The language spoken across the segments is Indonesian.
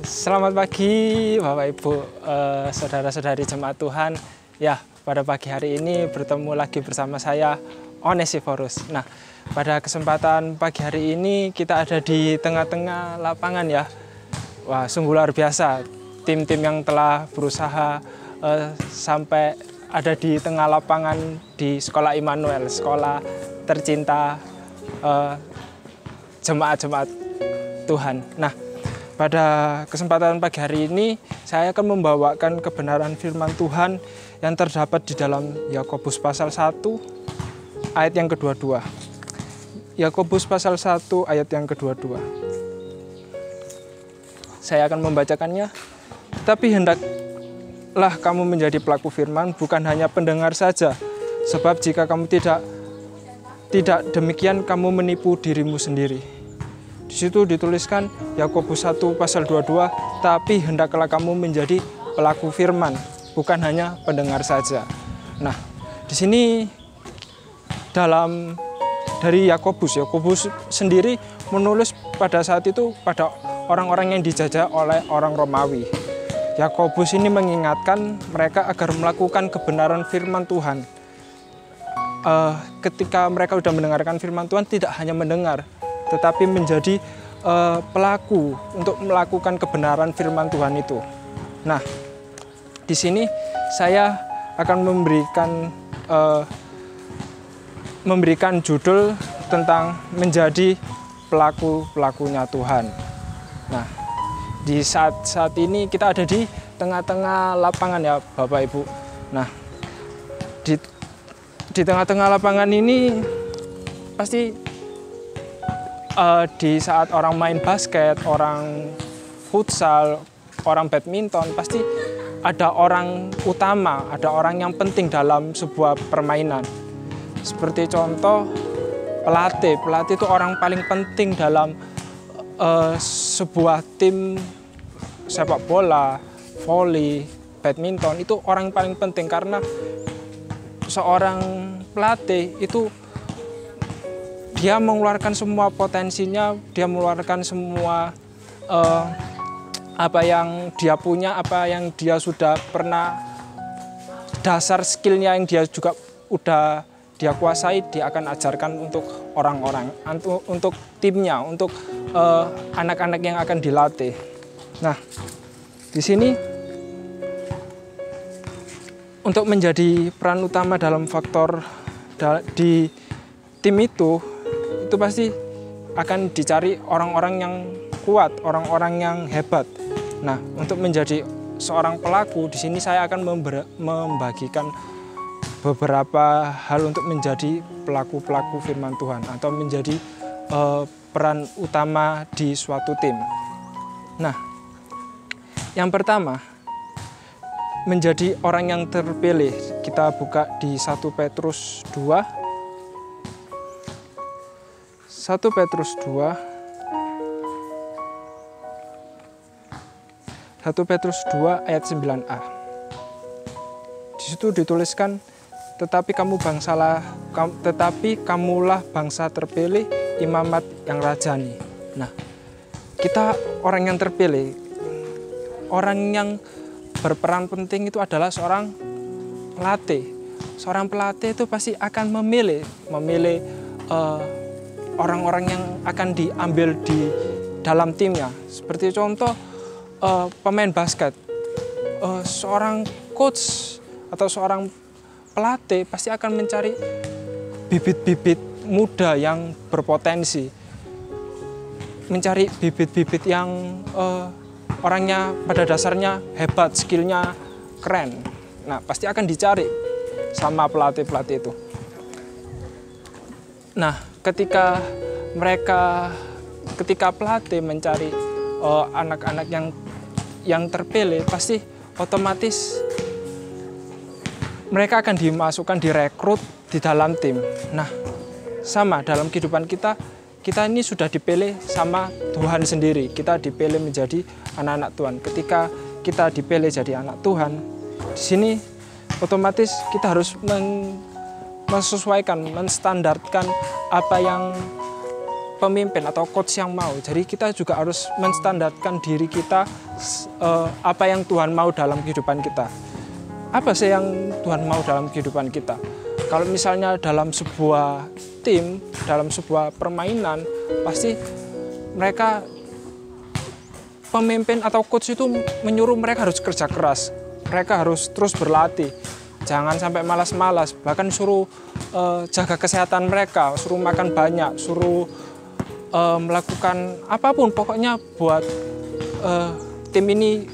Selamat pagi Bapak Ibu, saudara-saudari jemaat Tuhan. Ya, pada pagi hari ini bertemu lagi bersama saya Onesiforus. Nah, pada kesempatan pagi hari ini kita ada di tengah-tengah lapangan ya. Wah, sungguh luar biasa. Tim-tim yang telah berusaha sampai ada di tengah lapangan di Sekolah Immanuel, sekolah tercinta jemaat-jemaat Tuhan. Nah, pada kesempatan pagi hari ini saya akan membawakan kebenaran firman Tuhan yang terdapat di dalam Yakobus pasal 1 ayat yang kedua-dua. Yakobus pasal 1 ayat yang kedua-dua. Saya akan membacakannya. Tapi hendaklah kamu menjadi pelaku firman, bukan hanya pendengar saja. Sebab jika kamu tidak demikian, kamu menipu dirimu sendiri. Di situ dituliskan Yakobus 1 pasal 22, tapi hendaklah kamu menjadi pelaku firman, bukan hanya pendengar saja. Nah, di sini dari Yakobus sendiri menulis pada saat itu pada orang-orang yang dijajah oleh orang Romawi. Yakobus ini mengingatkan mereka agar melakukan kebenaran firman Tuhan. Ketika mereka sudah mendengarkan firman Tuhan, tidak hanya mendengar, tetapi menjadi pelaku untuk melakukan kebenaran firman Tuhan itu. Nah, di sini saya akan memberikan judul tentang menjadi pelaku-pelakunya Tuhan. Nah, di saat ini kita ada di tengah-tengah lapangan ya Bapak Ibu. Nah, di tengah-tengah lapangan ini pasti di saat orang main basket, orang futsal, orang badminton, pasti ada orang utama, ada orang yang penting dalam sebuah permainan. Seperti contoh pelatih. Pelatih itu orang paling penting dalam sebuah tim sepak bola, voli, badminton. Itu orang paling penting karena seorang pelatih itu dia mengeluarkan semua potensinya, dia mengeluarkan semua apa yang dia punya, apa yang dia sudah pernah, dasar skillnya yang dia juga udah dia kuasai, dia akan ajarkan untuk orang-orang, untuk timnya, untuk anak-anak yang akan dilatih. Nah, di sini untuk menjadi peran utama dalam faktor di tim itu pasti akan dicari orang-orang yang kuat, orang-orang yang hebat. Nah, untuk menjadi seorang pelaku, di sini saya akan membagikan beberapa hal untuk menjadi pelaku-pelaku firman Tuhan atau menjadi peran utama di suatu tim. Nah, yang pertama, menjadi orang yang terpilih. Kita buka di 1 Petrus 2. 1 Petrus 2 ayat 9a. Di situ dituliskan, tetapi kamulah bangsa terpilih, imamat yang rajani. Nah, kita orang yang terpilih, orang yang berperan penting itu adalah seorang pelatih. Seorang pelatih itu pasti akan memilih orang-orang yang akan diambil di dalam timnya. Seperti contoh pemain basket, seorang coach atau seorang pelatih pasti akan mencari bibit-bibit muda yang berpotensi, mencari bibit-bibit yang orangnya pada dasarnya hebat, skillnya keren. Nah, pasti akan dicari sama pelatih-pelatih itu. Nah, ketika pelatih mencari anak-anak yang terpilih, pasti otomatis mereka akan dimasukkan, direkrut di dalam tim. Nah, sama dalam kehidupan kita ini sudah dipilih sama Tuhan sendiri. Kita dipilih menjadi anak-anak Tuhan. Ketika kita dipilih jadi anak Tuhan, di sini otomatis kita harus mensesuaikan, menstandarkan apa yang pemimpin atau coach yang mau. Jadi kita juga harus menstandarkan diri kita apa yang Tuhan mau dalam kehidupan kita. Apa sih yang Tuhan mau dalam kehidupan kita? Kalau misalnya dalam sebuah tim, dalam sebuah permainan, pasti mereka pemimpin atau coach itu menyuruh mereka harus kerja keras. Mereka harus terus berlatih. Jangan sampai malas-malas, bahkan suruh jaga kesehatan mereka, suruh makan banyak, suruh melakukan apapun, pokoknya buat tim ini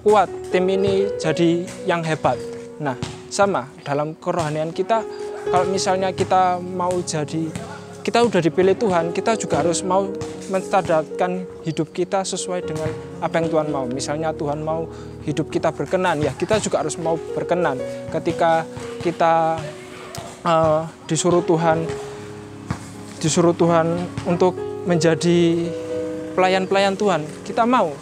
kuat, tim ini jadi yang hebat. Nah, sama dalam kerohanian kita, kalau misalnya kita mau jadi, kita udah dipilih Tuhan, kita juga harus mau menstandarkan hidup kita sesuai dengan apa yang Tuhan mau. Misalnya Tuhan mau hidup kita berkenan, ya kita juga harus mau berkenan. Ketika kita disuruh Tuhan untuk menjadi pelayan-pelayan Tuhan, kita mau.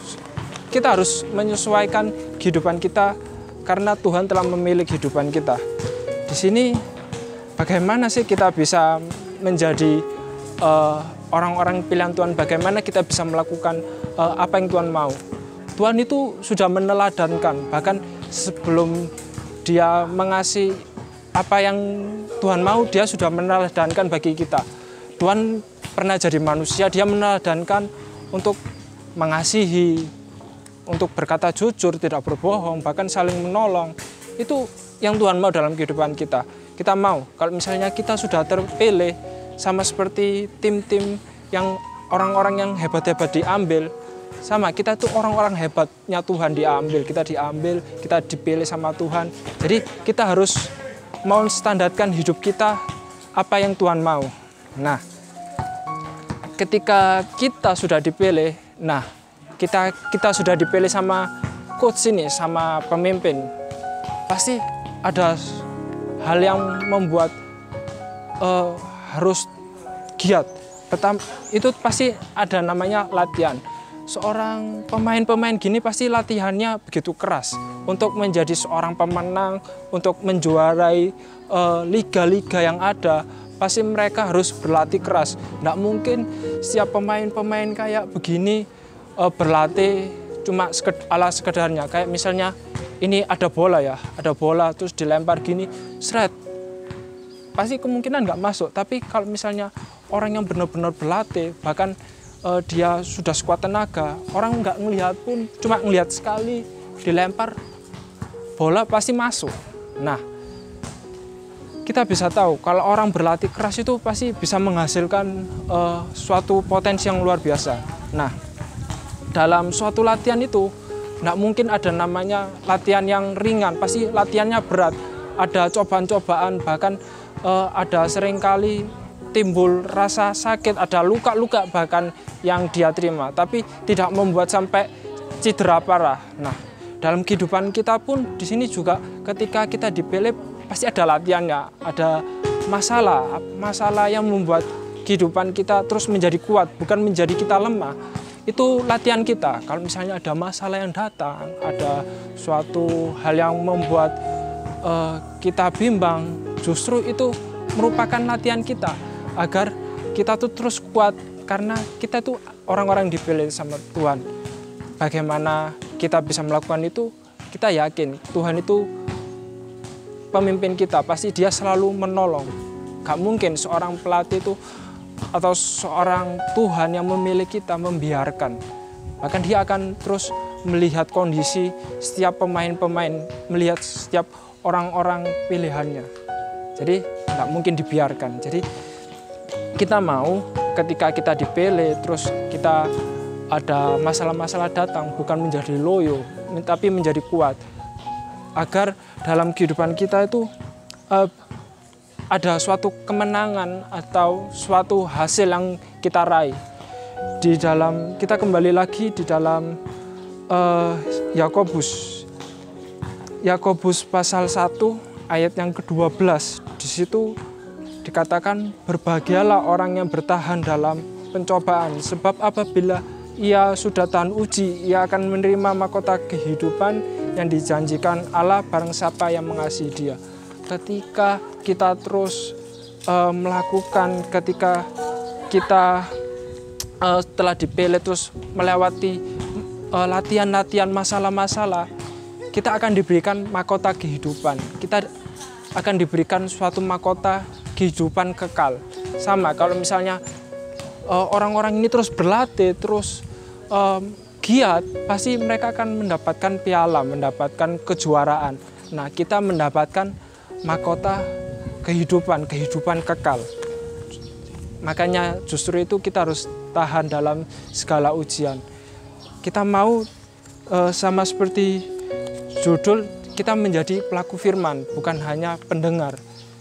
Kita harus menyesuaikan kehidupan kita karena Tuhan telah memilih kehidupan kita. Di sini bagaimana sih kita bisa menjadi orang-orang pilihan Tuhan, bagaimana kita bisa melakukan apa yang Tuhan mau. Tuhan itu sudah meneladankan, bahkan sebelum dia mengasihi apa yang Tuhan mau, dia sudah meneladankan bagi kita. Tuhan pernah jadi manusia, dia meneladankan untuk mengasihi, untuk berkata jujur, tidak berbohong, bahkan saling menolong. Itu yang Tuhan mau dalam kehidupan kita. Kita mau, kalau misalnya kita sudah terpilih, sama seperti tim-tim yang orang-orang yang hebat-hebat diambil, sama kita tuh orang-orang hebatnya Tuhan diambil, kita dipilih sama Tuhan. Jadi kita harus mau standarkan hidup kita apa yang Tuhan mau. Nah, ketika kita sudah dipilih, kita sudah dipilih sama coach ini, sama pemimpin, pasti ada hal yang membuat harus giat. Itu pasti ada namanya latihan. Seorang pemain-pemain gini pasti latihannya begitu keras untuk menjadi seorang pemenang, untuk menjuarai liga-liga yang ada. Pasti mereka harus berlatih keras. Nggak mungkin setiap pemain-pemain kayak begini berlatih cuma ala sekedarnya. Kayak misalnya ini ada bola terus dilempar gini, seret. Pasti kemungkinan nggak masuk. Tapi kalau misalnya orang yang benar-benar berlatih, bahkan dia sudah sekuat tenaga, orang nggak ngelihat pun, cuma ngelihat sekali dilempar bola pasti masuk. Nah, kita bisa tahu kalau orang berlatih keras itu pasti bisa menghasilkan suatu potensi yang luar biasa. Nah, dalam suatu latihan itu nggak mungkin ada namanya latihan yang ringan, pasti latihannya berat. Ada cobaan-cobaan, bahkan ada seringkali timbul rasa sakit, ada luka-luka bahkan yang dia terima, tapi tidak membuat sampai cedera parah. Nah, dalam kehidupan kita pun di sini juga ketika kita dipilih pasti ada latihannya, ada masalah yang membuat kehidupan kita terus menjadi kuat, bukan menjadi kita lemah. Itu latihan kita. Kalau misalnya ada masalah yang datang, ada suatu hal yang membuat kita bimbang, justru itu merupakan latihan kita agar kita tuh terus kuat, karena kita tuh orang-orang dipilih sama Tuhan. Bagaimana kita bisa melakukan itu? Kita yakin Tuhan itu pemimpin kita, pasti dia selalu menolong. Gak mungkin seorang pelatih itu atau seorang Tuhan yang memilih kita membiarkan. Bahkan dia akan terus melihat kondisi setiap pemain-pemain, melihat setiap orang-orang pilihannya. Jadi gak mungkin dibiarkan. Jadi kita mau ketika kita dipilih, terus kita ada masalah-masalah datang, bukan menjadi loyo, tapi menjadi kuat. Agar dalam kehidupan kita itu ada suatu kemenangan atau suatu hasil yang kita raih. Kita kembali lagi di dalam Yakobus pasal 1 ayat yang ke-12. Di situ dikatakan, berbahagialah orang yang bertahan dalam pencobaan, sebab apabila ia sudah tahan uji, ia akan menerima mahkota kehidupan yang dijanjikan Allah barang siapa yang mengasihi dia. Ketika kita terus melakukan, ketika kita telah dipilih terus melewati latihan-latihan masalah-masalah, kita akan diberikan mahkota kehidupan. Kita akan diberikan suatu mahkota kehidupan kekal. Sama kalau misalnya orang-orang ini terus berlatih, terus giat, pasti mereka akan mendapatkan piala, mendapatkan kejuaraan. Nah, kita mendapatkan mahkota kehidupan kekal. Makanya justru itu kita harus tahan dalam segala ujian. Kita mau sama seperti judul, kita menjadi pelaku firman, bukan hanya pendengar.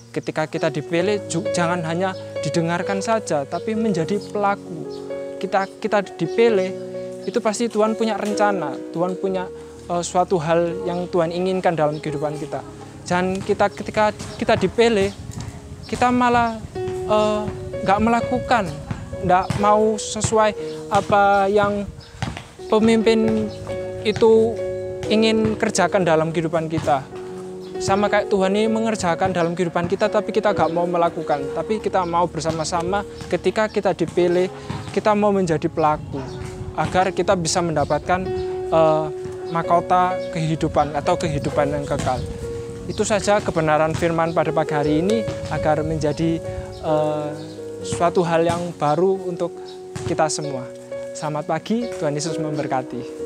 Ketika kita dipilih, jangan hanya didengarkan saja, tapi menjadi pelaku. Kita dipilih, itu pasti Tuhan punya rencana, Tuhan punya suatu hal yang Tuhan inginkan dalam kehidupan kita. Jangan ketika kita dipilih, kita malah nggak melakukan, nggak mau sesuai apa yang pemimpin itu ingin kerjakan dalam kehidupan kita. Sama kayak Tuhan ini mengerjakan dalam kehidupan kita, tapi kita nggak mau melakukan. Tapi kita mau bersama-sama ketika kita dipilih, kita mau menjadi pelaku. Agar kita bisa mendapatkan mahkota kehidupan atau kehidupan yang kekal. Itu saja kebenaran firman pada pagi hari ini, agar menjadi suatu hal yang baru untuk kita semua. Selamat pagi, Tuhan Yesus memberkati.